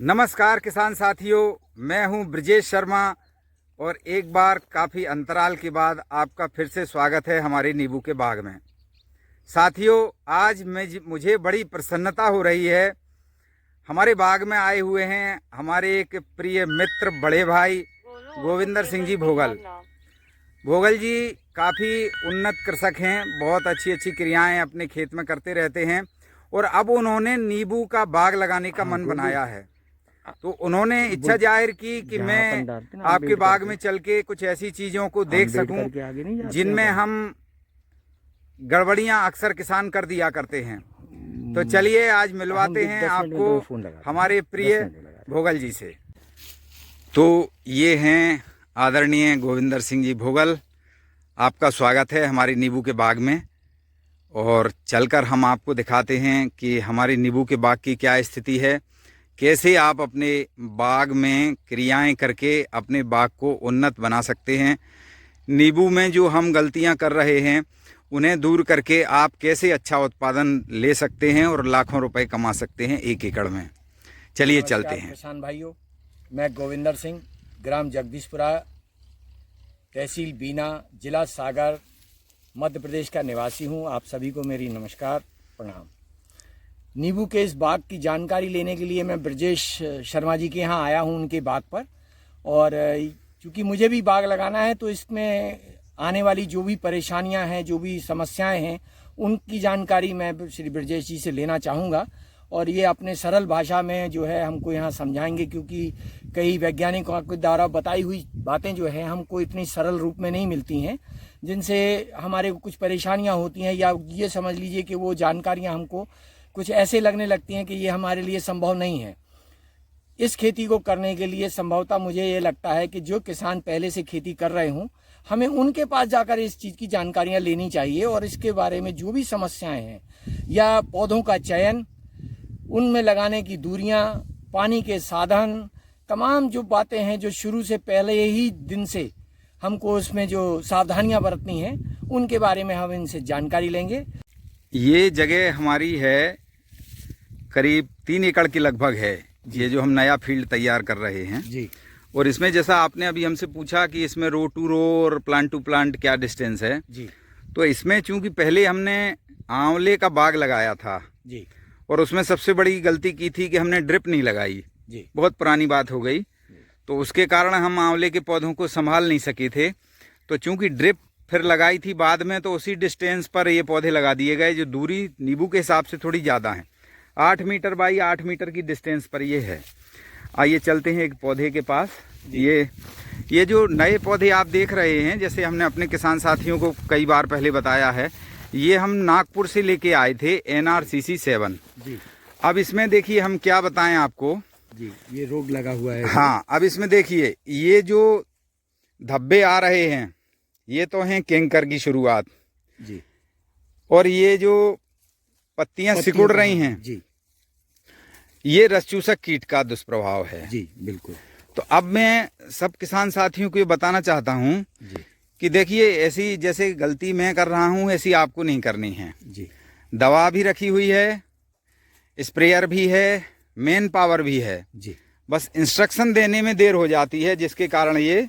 नमस्कार किसान साथियों, मैं हूं ब्रजेश शर्मा और एक बार काफ़ी अंतराल के बाद आपका फिर से स्वागत है हमारे नींबू के बाग में। साथियों, आज मुझे बड़ी प्रसन्नता हो रही है। हमारे बाग में आए हुए हैं हमारे एक प्रिय मित्र बड़े भाई गोविंदर सिंह जी भोगल। भोगल जी काफ़ी उन्नत कृषक हैं, बहुत अच्छी अच्छी क्रियाएं अपने खेत में करते रहते हैं और अब उन्होंने नींबू का बाग लगाने का मन बनाया है। तो उन्होंने इच्छा जाहिर की कि मैं आपके बाग में चल के कुछ ऐसी चीज़ों को देख सकूं जिनमें हम गड़बड़ियां अक्सर किसान कर दिया करते हैं। तो चलिए आज मिलवाते हैं आपको हमारे प्रिय भोगल जी से। तो ये हैं आदरणीय गोविंदर सिंह जी भोगल, आपका स्वागत है हमारे नींबू के बाग में। और चलकर हम आपको दिखाते हैं कि हमारे नींबू के बाग की क्या स्थिति है, कैसे आप अपने बाग में क्रियाएं करके अपने बाग को उन्नत बना सकते हैं। नींबू में जो हम गलतियां कर रहे हैं उन्हें दूर करके आप कैसे अच्छा उत्पादन ले सकते हैं और लाखों रुपए कमा सकते हैं एक एकड़ में। चलिए चलते हैं। किसान भाइयों, मैं गोविंदर सिंह, ग्राम जगदीशपुरा, तहसील बीना, जिला सागर, मध्य प्रदेश का निवासी हूं। आप सभी को मेरी नमस्कार, प्रणाम। नींबू के इस बाग की जानकारी लेने के लिए मैं ब्रजेश शर्मा जी के यहाँ आया हूँ, उनके बाग पर। और चूँकि मुझे भी बाग लगाना है तो इसमें आने वाली जो भी परेशानियां हैं, जो भी समस्याएं हैं, उनकी जानकारी मैं श्री ब्रजेश जी से लेना चाहूँगा। और ये अपने सरल भाषा में जो है हमको यहाँ समझाएंगे, क्योंकि कई वैज्ञानिकों के द्वारा बताई हुई बातें जो है हमको इतनी सरल रूप में नहीं मिलती हैं, जिनसे हमारे को कुछ परेशानियाँ होती हैं, या ये समझ लीजिए कि वो जानकारियाँ हमको कुछ ऐसे लगने लगती हैं कि ये हमारे लिए संभव नहीं है। इस खेती को करने के लिए संभवतः मुझे ये लगता है कि जो किसान पहले से खेती कर रहे हों, हमें उनके पास जाकर इस चीज़ की जानकारियाँ लेनी चाहिए और इसके बारे में जो भी समस्याएं हैं, या पौधों का चयन, उनमें लगाने की दूरियां, पानी के साधन, तमाम जो बातें हैं जो शुरू से पहले ही दिन से हमको उसमें जो सावधानियां बरतनी हैं, उनके बारे में हम इनसे जानकारी लेंगे। ये जगह हमारी है करीब 3 एकड़ की लगभग है, ये जो हम नया फील्ड तैयार कर रहे हैं जी। और इसमें जैसा आपने अभी हमसे पूछा कि इसमें रो टू रो और प्लांट टू प्लांट क्या डिस्टेंस है जी। तो इसमें चूंकि पहले हमने आंवले का बाग लगाया था जी। और उसमें सबसे बड़ी गलती की थी कि हमने ड्रिप नहीं लगाई जी। बहुत पुरानी बात हो गई, तो उसके कारण हम आंवले के पौधों को संभाल नहीं सके थे। तो चूंकि ड्रिप फिर लगाई थी बाद में, तो उसी डिस्टेंस पर ये पौधे लगा दिए गए, जो दूरी नींबू के हिसाब से थोड़ी ज़्यादा है। 8 मीटर बाई 8 मीटर की डिस्टेंस पर ये है। आइए चलते हैं एक पौधे के पास। ये जो नए पौधे आप देख रहे हैं, जैसे हमने अपने किसान साथियों को कई बार पहले बताया है, ये हम नागपुर से लेके आए थे NRCC 7 जी। अब इसमें देखिए हम क्या बताएं आपको जी। ये रोग लगा हुआ है। हाँ, अब इसमें देखिए ये जो धब्बे आ रहे हैं, ये तो हैं कैंकर की शुरुआत जी। और ये जो पत्तियां सिकुड़ रही हैं जी, ये रस चूसक कीट का दुष्प्रभाव है। जी बिल्कुल। तो अब मैं सब किसान साथियों को ये बताना चाहता हूँ जी। कि देखिए ऐसी जैसे गलती मैं कर रहा हूँ ऐसी आपको नहीं करनी है। जी। दवा भी रखी हुई है, स्प्रेयर भी है, मेन पावर भी है। जी। बस इंस्ट्रक्शन देने में देर हो जाती है, जिसके कारण ये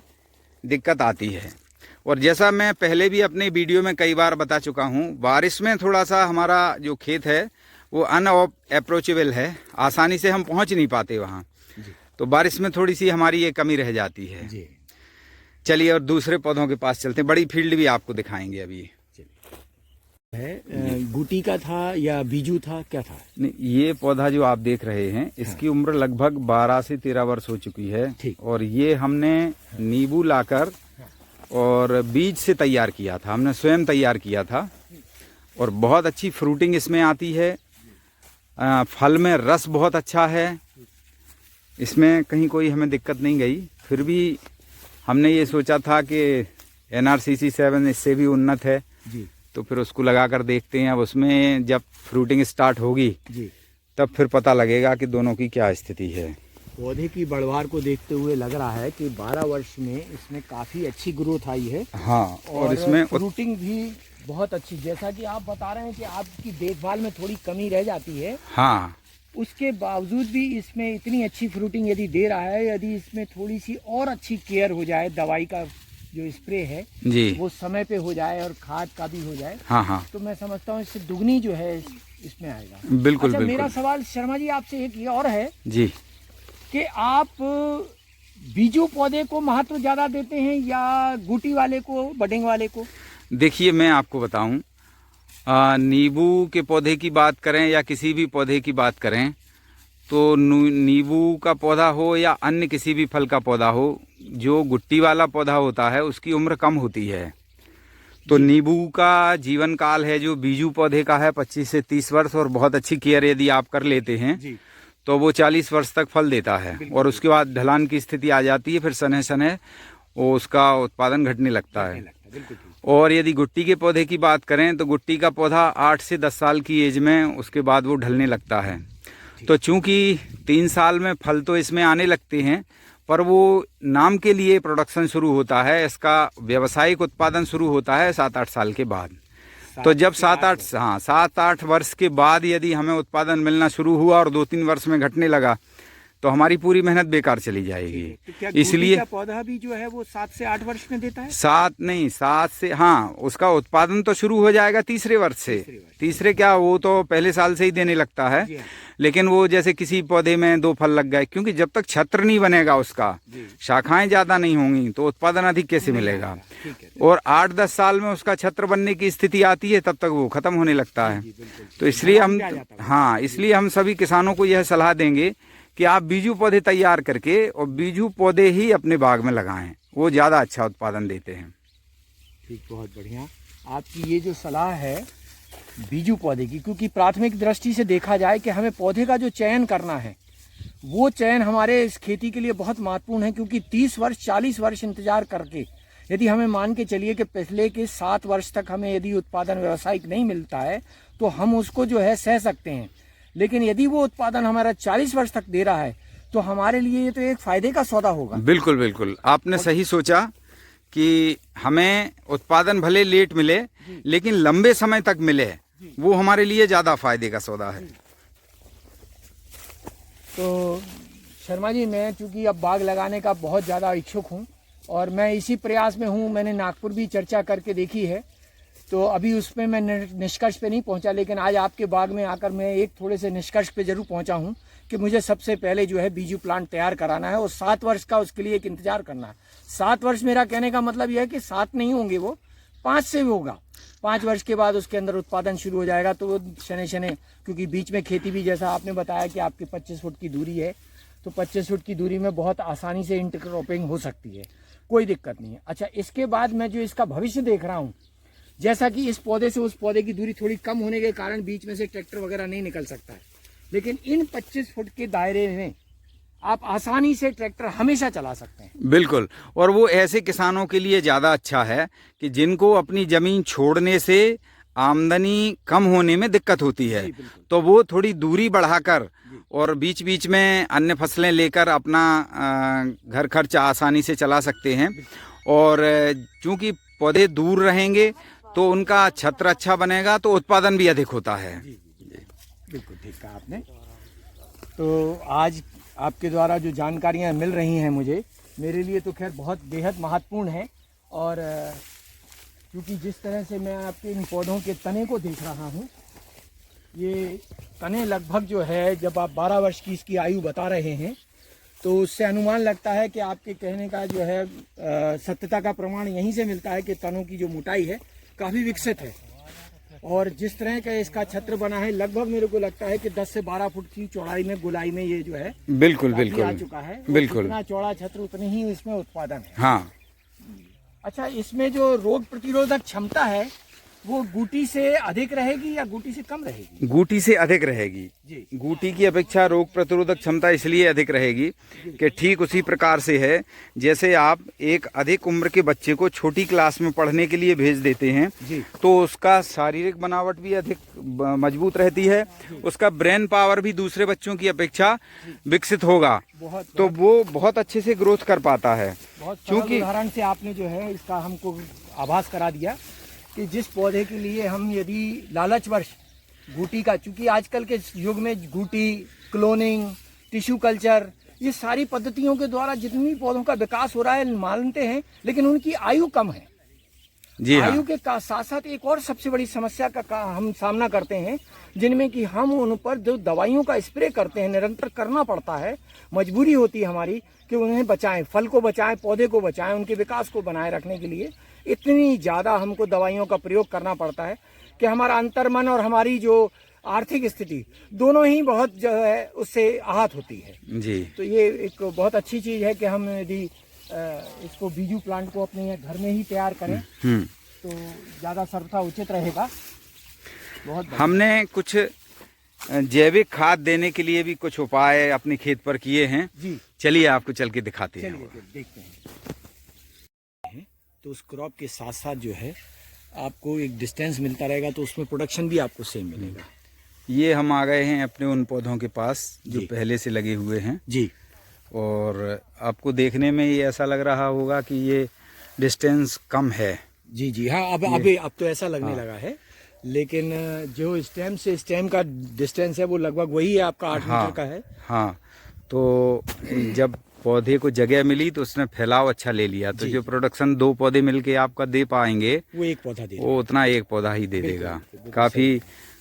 दिक्कत आती है। और जैसा मैं पहले भी अपने वीडियो में कई बार बता चुका हूँ, बारिश में थोड़ा सा हमारा जो खेत है वो अनअप्रोचेबल है, आसानी से हम पहुँच नहीं पाते वहाँ। तो बारिश में थोड़ी सी हमारी ये कमी रह जाती है। जी। चलिए और दूसरे पौधों के पास चलते हैं, बड़ी फील्ड भी आपको दिखाएंगे अभी। है गुटी का था या बीजू था, क्या था? नहीं, ये पौधा जो आप देख रहे हैं इसकी उम्र लगभग 12 से 13 वर्ष हो चुकी है और ये हमने नींबू लाकर और बीज से तैयार किया था, हमने स्वयं तैयार किया था और बहुत अच्छी फ्रूटिंग इसमें आती है। फल में रस बहुत अच्छा है, इसमें कहीं कोई हमें दिक्कत नहीं गई। फिर भी हमने ये सोचा था कि NRCC 7 इससे भी उन्नत है जी, तो फिर उसको लगा कर देखते हैं। अब उसमें जब फ्रूटिंग स्टार्ट होगी जी, तब फिर पता लगेगा कि दोनों की क्या स्थिति है। पौधे की बढ़वार को देखते हुए लग रहा है कि 12 वर्ष में इसमें काफ़ी अच्छी ग्रोथ आई है। हाँ, और इसमें फ्रूटिंग भी बहुत अच्छी, जैसा कि आप बता रहे हैं कि आपकी देखभाल में थोड़ी कमी रह जाती है। हाँ, उसके बावजूद भी इसमें इतनी अच्छी फ्रूटिंग यदि दे रहा है, यदि इसमें थोड़ी सी और अच्छी केयर हो जाए, दवाई का जो स्प्रे है जी, वो समय पे हो जाए और खाद का भी हो जाए, हाँ हाँ, तो मैं समझता हूँ इससे दुगनी जो है इसमें आएगा। बिल्कुल अच्छा, मेरा बिल्कुल सवाल शर्मा जी आपसे एक ये और है जी। कि आप बीजू पौधे को महत्व ज़्यादा देते हैं या गुटी वाले को, बडिंग वाले को? देखिए मैं आपको बताऊं, नींबू के पौधे की बात करें या किसी भी पौधे की बात करें, तो नींबू का पौधा हो या अन्य किसी भी फल का पौधा हो, जो गुट्टी वाला पौधा होता है उसकी उम्र कम होती है। तो नींबू का जीवन काल है जो बीजू पौधे का है 25 से 30 वर्ष, और बहुत अच्छी केयर यदि आप कर लेते हैं जी, तो वो 40 वर्ष तक फल देता है, और उसके बाद ढलान की स्थिति आ जाती है, फिर सने सने वो उसका उत्पादन घटने लगता है। बिल्कुल ठीक। और यदि गुट्टी के पौधे की बात करें तो गुट्टी का पौधा 8 से 10 साल की एज में उसके बाद वो ढलने लगता है। तो चूंकि 3 साल में फल तो इसमें आने लगते हैं, पर वो नाम के लिए प्रोडक्शन शुरू होता है, इसका व्यावसायिक उत्पादन शुरू होता है 7-8 साल के बाद। तो जब 7-8 वर्ष के बाद यदि हमें उत्पादन मिलना शुरू हुआ और 2-3 वर्ष में घटने लगा, तो हमारी पूरी मेहनत बेकार चली जाएगी। तो क्या इसलिए का पौधा भी जो है वो 7 से 8 वर्ष में देता है? 7 से, हाँ, उसका उत्पादन तो शुरू हो जाएगा तीसरे वर्ष से। तीसरे क्या, वो तो पहले साल से ही देने लगता है। लेकिन वो जैसे किसी पौधे में 2 फल लग गए, क्योंकि जब तक छत्र नहीं बनेगा उसका, शाखाएं ज्यादा नहीं होंगी, तो उत्पादन अधिक कैसे मिलेगा। और 8-10 साल में उसका छत्र बनने की स्थिति आती है, तब तक वो खत्म होने लगता है। तो इसलिए हम सभी किसानों को यह सलाह देंगे कि आप बीजू पौधे तैयार करके और बीजू पौधे ही अपने बाग में लगाएं, वो ज़्यादा अच्छा उत्पादन देते हैं। ठीक, बहुत बढ़िया। आपकी ये जो सलाह है बीजू पौधे की, क्योंकि प्राथमिक दृष्टि से देखा जाए कि हमें पौधे का जो चयन करना है, वो चयन हमारे इस खेती के लिए बहुत महत्वपूर्ण है, क्योंकि 30 वर्ष 40 वर्ष इंतजार करके यदि हमें मान के चलिए कि पहले के 7 वर्ष तक हमें यदि उत्पादन व्यावसायिक नहीं मिलता है, तो हम उसको जो है सह सकते हैं। लेकिन यदि वो उत्पादन हमारा 40 वर्ष तक दे रहा है, तो हमारे लिए ये तो एक फायदे का सौदा होगा। बिल्कुल बिल्कुल, आपने सही सोचा कि हमें उत्पादन भले लेट मिले, लेकिन लंबे समय तक मिले, वो हमारे लिए ज़्यादा फायदे का सौदा है। तो शर्मा जी, मैं चूँकि अब बाग लगाने का बहुत ज़्यादा इच्छुक हूँ और मैं इसी प्रयास में हूँ। मैंने नागपुर भी चर्चा करके देखी है, तो अभी उसमें मैं निष्कर्ष पे नहीं पहुंचा, लेकिन आज आपके बाग में आकर मैं एक थोड़े से निष्कर्ष पे जरूर पहुंचा हूं कि मुझे सबसे पहले जो है बीजू प्लांट तैयार कराना है और 7 वर्ष का उसके लिए एक इंतजार करना है। 7 वर्ष मेरा कहने का मतलब यह है कि 7 नहीं होंगे, वो 5 से भी होगा। 5 वर्ष के बाद उसके अंदर उत्पादन शुरू हो जाएगा। तो वो शने शने, क्योंकि बीच में खेती भी, जैसा आपने बताया कि आपकी 25 फुट की दूरी है, तो 25 फुट की दूरी में बहुत आसानी से इंटरक्रॉपिंग हो सकती है, कोई दिक्कत नहीं है। अच्छा, इसके बाद मैं जो इसका भविष्य देख रहा हूँ, जैसा कि इस पौधे से उस पौधे की दूरी थोड़ी कम होने के कारण बीच में से ट्रैक्टर वगैरह नहीं निकल सकता है, लेकिन इन 25 फुट के दायरे में आप आसानी से ट्रैक्टर हमेशा चला सकते हैं। बिल्कुल, और वो ऐसे किसानों के लिए ज़्यादा अच्छा है कि जिनको अपनी ज़मीन छोड़ने से आमदनी कम होने में दिक्कत होती है, तो वो थोड़ी दूरी बढ़ाकर और बीच बीच में अन्य फसलें लेकर अपना घर खर्चा आसानी से चला सकते हैं। और चूंकि पौधे दूर रहेंगे तो उनका छत्र अच्छा बनेगा, तो उत्पादन भी अधिक होता है। बिल्कुल ठीक कहा आपने। तो आज आपके द्वारा जो जानकारियां मिल रही हैं मुझे, मेरे लिए तो खैर बहुत बेहद महत्वपूर्ण है। और क्योंकि जिस तरह से मैं आपके इन पौधों के तने को देख रहा हूं, ये तने लगभग जो है, जब आप 12 वर्ष की इसकी आयु बता रहे हैं, तो उससे अनुमान लगता है कि आपके कहने का जो है सत्यता का प्रमाण यहीं से मिलता है कि तनों की जो मोटाई है काफ़ी विकसित है। और जिस तरह का इसका छत्र बना है, लगभग मेरे को लगता है कि 10 से 12 फुट की चौड़ाई में, गोलाई में ये जो है बिल्कुल बिल्कुल आ चुका है। बिल्कुल, जितना चौड़ा छत्र उतने ही इसमें उत्पादन है। हाँ। अच्छा, इसमें जो रोग प्रतिरोधक क्षमता है वो गूटी से अधिक रहेगी या गूटी से कम रहेगी? गूटी से अधिक रहेगी जी। गूटी की अपेक्षा रोग प्रतिरोधक क्षमता इसलिए अधिक रहेगी कि ठीक उसी प्रकार से है जैसे आप एक अधिक उम्र के बच्चे को छोटी क्लास में पढ़ने के लिए भेज देते हैं जी। तो उसका शारीरिक बनावट भी अधिक मजबूत रहती है, उसका ब्रेन पावर भी दूसरे बच्चों की अपेक्षा विकसित होगा, तो वो बहुत अच्छे से ग्रोथ कर पाता है। क्योंकि उदाहरण से आपने जो है इसका हमको आभास करा दिया कि जिस पौधे के लिए हम यदि लालचवश गूटी का, चूंकि आजकल के युग में गूटी, क्लोनिंग, टिश्यू कल्चर, ये सारी पद्धतियों के द्वारा जितनी पौधों का विकास हो रहा है मानते हैं, लेकिन उनकी आयु कम है। जी हाँ। आयु के साथ साथ एक और सबसे बड़ी समस्या का हम सामना करते हैं, जिनमें कि हम उन पर जो दवाइयों का स्प्रे करते हैं, निरंतर करना पड़ता है। मजबूरी होती है हमारी कि उन्हें बचाएं, फल को बचाएं, पौधे को बचाएं, उनके विकास को बनाए रखने के लिए इतनी ज़्यादा हमको दवाइयों का प्रयोग करना पड़ता है कि हमारा अंतर्मन और हमारी जो आर्थिक स्थिति दोनों ही बहुत जो है उससे आहत होती है। जी। तो ये एक बहुत अच्छी चीज़ है कि हम यदि इसको बीजू प्लांट को अपने घर में ही तैयार करें तो ज़्यादा सर्वथा उचित रहेगा। बहुत हमने कुछ जैविक खाद देने के लिए भी कुछ उपाय अपने खेत पर किए हैं जी। चलिए आपको चल के दिखाते हैं। चलिए देखते हैं। तो उस क्रॉप के साथ साथ जो है आपको एक डिस्टेंस मिलता रहेगा, तो उसमें प्रोडक्शन भी आपको सेम मिलेगा। ये हम आ गए हैं अपने उन पौधों के पास जो पहले से लगे हुए हैं जी। और आपको देखने में ये ऐसा लग रहा होगा कि ये डिस्टेंस कम है। जी जी हाँ, अब तो ऐसा लगने लगा है, लेकिन जो स्टेम से स्टेम का डिस्टेंस है वो लगभग वही है आपका 8 मीटर का है। हाँ, तो जब पौधे को जगह मिली तो उसने फैलाव अच्छा ले लिया, तो जो प्रोडक्शन 2 पौधे मिलके आपका दे पाएंगे वो एक पौधा दे, वो उतना एक पौधा ही दे देगा।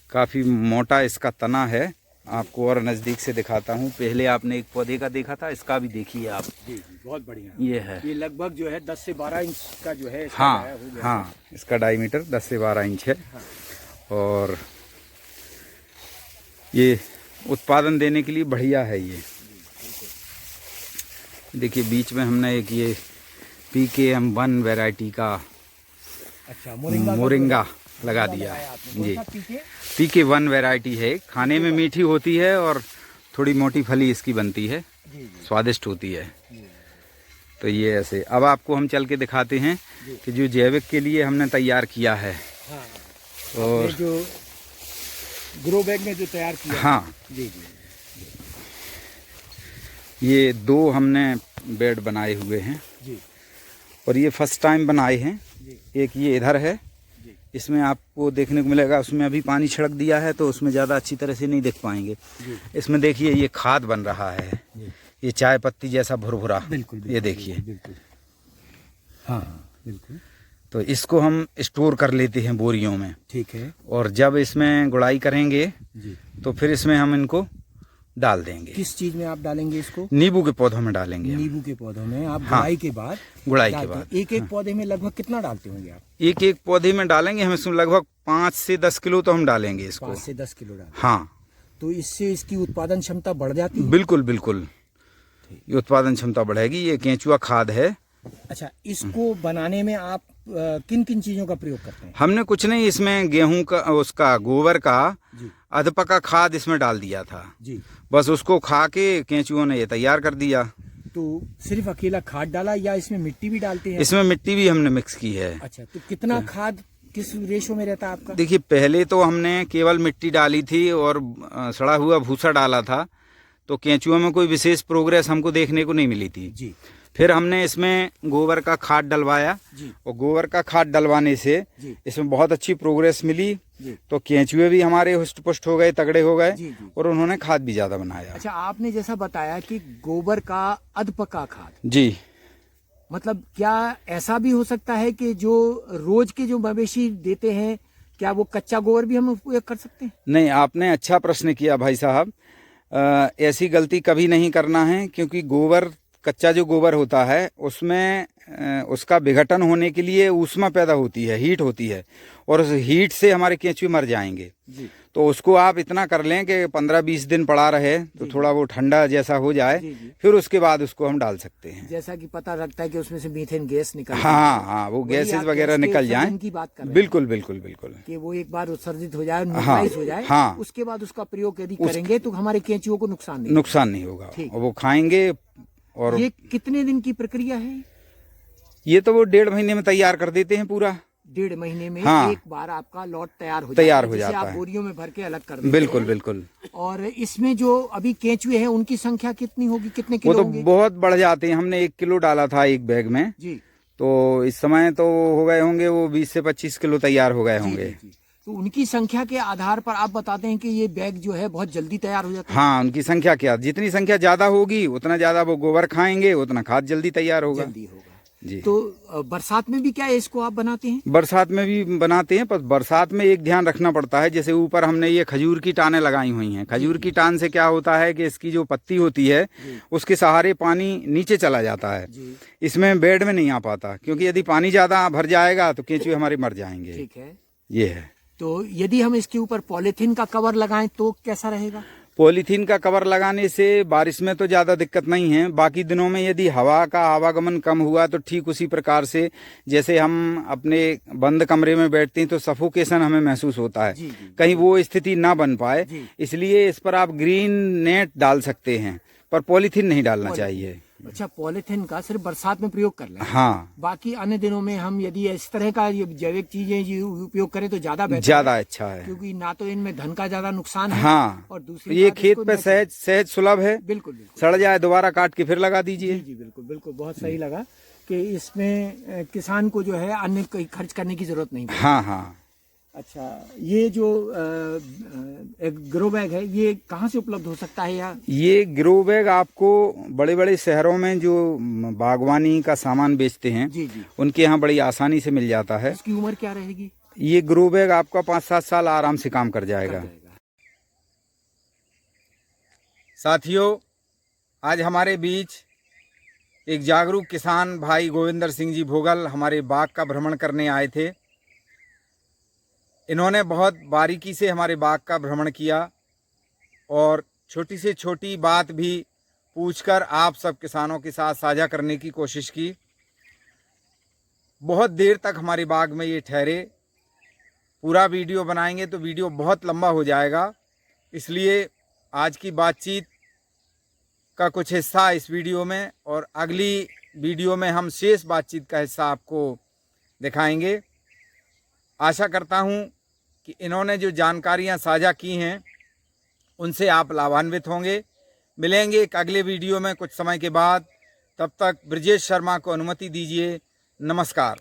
काफी मोटा इसका तना है। आपको और नजदीक से दिखाता हूँ। पहले आपने एक पौधे का देखा था, इसका भी देखिए आप। जी जी, बहुत बढ़िया। ये है, ये लगभग जो है 10 से 12 इंच का जो है इसका हाँ हो गया। हाँ, इसका डायमीटर 10 से 12 इंच है। हाँ। और ये उत्पादन देने के लिए बढ़िया है। ये देखिए बीच में हमने एक ये PKM1 वैरायटी का अच्छा मोरिंगा लगा दिया है जी। पीके PK1 वैरायटी है, खाने में मीठी होती है और थोड़ी मोटी फली इसकी बनती है, स्वादिष्ट होती है। तो ये ऐसे अब आपको हम चल के दिखाते हैं कि जो जैविक के लिए हमने तैयार किया है। और जो ग्रो बैग में जो तैयार किया। हाँ जी जी, ये 2 हमने बेड बनाए हुए हैं जी। और ये फर्स्ट टाइम बनाए हैं। एक ये इधर है, इसमें आपको देखने को मिलेगा, उसमें अभी पानी छिड़क दिया है तो उसमें ज़्यादा अच्छी तरह से नहीं देख पाएंगे। इसमें देखिए ये खाद बन रहा है, ये चाय पत्ती जैसा भुरभुरा। बिल्कुल, ये देखिए। बिल्कुल। हाँ बिल्कुल। तो इसको हम स्टोर कर लेते हैं बोरियों में। ठीक है। और जब इसमें गुड़ाई करेंगे जी, तो फिर इसमें हम इनको डाल देंगे। किस चीज में आप डालेंगे इसको? नींबू के पौधों में डालेंगे। नींबू के पौधों में आप हाँ, गुड़ाई के बाद बाद एक पौधे में लगभग कितना डालते होंगे आप? एक पौधे में डालेंगे हम इसमें लगभग 5 से 10 किलो तो हम डालेंगे इसको। 5 से 10 किलो डालेंगे। हाँ, तो इससे इसकी उत्पादन क्षमता बढ़ जाती है? बिल्कुल बिल्कुल, ये उत्पादन क्षमता बढ़ेगी। ये केंचुआ खाद है। अच्छा, इसको बनाने में आप किन किन चीजों का प्रयोग करते हैं? हमने कुछ नहीं, इसमें गेहूं का, उसका गोबर का जी, अधपका खाद इसमें डाल दिया था। जी। बस उसको खा के केंचुओं ने ये तैयार कर दिया। तो सिर्फ अकेला खाद डाला या इसमें मिट्टी भी डालते हैं? इसमें मिट्टी भी हमने मिक्स की है। अच्छा, तो कितना खाद किस रेशो में रहता है आपका? देखिए पहले तो हमने केवल मिट्टी डाली थी और सड़ा हुआ भूसा डाला था, तो केंचुओं में कोई विशेष प्रोग्रेस हमको देखने को नहीं मिली थी। जी। फिर हमने इसमें गोबर का खाद डलवाया और गोबर का खाद डलवाने से इसमें बहुत अच्छी प्रोग्रेस मिली। तो केंचुए भी हमारे हुष्ट पुष्ट हो गए, तगड़े हो गए और उन्होंने खाद भी ज्यादा बनाया। अच्छा, आपने जैसा बताया कि गोबर का अधपका खाद, जी, मतलब क्या ऐसा भी हो सकता है कि जो रोज के जो मवेशी देते हैं, क्या वो कच्चा गोबर भी हम उपयोग कर सकते हैं? नहीं, आपने अच्छा प्रश्न किया भाई साहब। ऐसी गलती कभी नहीं करना है, क्योंकि गोबर, कच्चा जो गोबर होता है उसमें उसका विघटन होने के लिए ऊष्मा पैदा होती है, हीट होती है, और उस हीट से हमारे केंचुए मर जाएंगे। तो उसको आप इतना कर लें कि 15-20 दिन पड़ा रहे, तो थोड़ा वो ठंडा जैसा हो जाए, फिर उसके बाद उसको हम डाल सकते हैं। जैसा कि पता लगता है कि उसमें से मीथेन गैस निकल, हाँ हाँ, वो गैसेस वगैरह निकल जाएं की बात कर रहे हैं। बिल्कुल बिल्कुल बिल्कुल, कि वो एक बार उत्सर्जित हो जाए, न्यूट्रलाइज हो जाए, हाँ, उसके बाद उसका प्रयोग यदि करेंगे तो हमारे केंचुओं को नुकसान नहीं होगा और वो खाएंगे। और ये कितने दिन की प्रक्रिया है? ये तो वो 1.5 महीने में तैयार कर देते हैं पूरा। 1.5 महीने में हाँ, एक बार आपका लॉट तैयार हो जाता आप है। बोरियों में भर के अलग कर देते बिल्कुल हैं। बिल्कुल। और इसमें जो अभी केंचुए हैं उनकी संख्या कितनी होगी, कितने वो किलो तो होंगे? बहुत बढ़ जाते हैं। हमने 1 किलो डाला था एक बैग में जी, तो इस समय तो हो गए होंगे वो 20 से 25 किलो तैयार हो गए होंगे। तो उनकी संख्या के आधार पर आप बताते हैं कि ये बैग जो है बहुत जल्दी तैयार हो जाता है। हाँ, उनकी संख्या क्या, जितनी संख्या ज़्यादा होगी उतना ज़्यादा वो गोबर खाएंगे, उतना खाद जल्दी तैयार होगा। जल्दी होगा जी। तो बरसात में भी क्या इसको आप बनाते हैं? बरसात में भी बनाते हैं, पर बरसात में एक ध्यान रखना पड़ता है। जैसे ऊपर हमने ये खजूर की टानें लगाई हुई हैं। खजूर की टान से क्या होता है कि इसकी जो पत्ती होती है उसके सहारे पानी नीचे चला जाता है, इसमें बेड में नहीं आ पाता, क्योंकि यदि पानी ज़्यादा भर जाएगा तो केंचुए हमारे मर जाएंगे। ठीक है, ये है। तो यदि हम इसके ऊपर पॉलीथीन का कवर लगाएं तो कैसा रहेगा? पॉलीथीन का कवर लगाने से बारिश में तो ज़्यादा दिक्कत नहीं है। बाकी दिनों में यदि हवा का आवागमन कम हुआ तो ठीक उसी प्रकार से जैसे हम अपने बंद कमरे में बैठते हैं तो सफोकेशन हमें महसूस होता है, कहीं वो स्थिति ना बन पाए, इसलिए इस पर आप ग्रीन नेट डाल सकते हैं, पर पॉलीथीन नहीं डालना चाहिए। अच्छा, पॉलीथीन का सिर्फ बरसात में प्रयोग कर लें। हाँ, बाकी अन्य दिनों में हम यदि इस तरह का जैविक चीजें उपयोग करें तो ज्यादा बेहतर, ज्यादा अच्छा है, क्योंकि ना तो इनमें धन का ज्यादा नुकसान है। हाँ, और दूसरी ये बात खेत इसको पे सहज सुलभ है। बिल्कुल बिल्कुल। सड़ जाए दोबारा काट के फिर लगा दीजिए। जी बिल्कुल बिल्कुल, बहुत सही लगा कि इसमें किसान को जो है अन्य कोई खर्च करने की जरूरत नहीं। हाँ हाँ। अच्छा, ये जो एक ग्रो बैग है ये कहाँ से उपलब्ध हो सकता है? या ये ग्रो बैग आपको बड़े बड़े शहरों में जो बागवानी का सामान बेचते हैं, जी जी, उनके यहाँ बड़ी आसानी से मिल जाता है। इसकी उम्र क्या रहेगी? ये ग्रो बैग आपका 5-7 साल आराम से काम कर जाएगा। साथियों, आज हमारे बीच एक जागरूक किसान भाई गोविंदर सिंह जी भोगल हमारे बाग का भ्रमण करने आए थे। इन्होंने बहुत बारीकी से हमारे बाग का भ्रमण किया और छोटी से छोटी बात भी पूछकर आप सब किसानों के साथ साझा करने की कोशिश की। बहुत देर तक हमारे बाग में ये ठहरे। पूरा वीडियो बनाएंगे तो वीडियो बहुत लंबा हो जाएगा, इसलिए आज की बातचीत का कुछ हिस्सा इस वीडियो में और अगली वीडियो में हम शेष बातचीत का हिस्सा आपको दिखाएंगे। आशा करता हूं कि इन्होंने जो जानकारियां साझा की हैं उनसे आप लाभान्वित होंगे। मिलेंगे एक अगले वीडियो में कुछ समय के बाद। तब तक ब्रजेश शर्मा को अनुमति दीजिए। नमस्कार।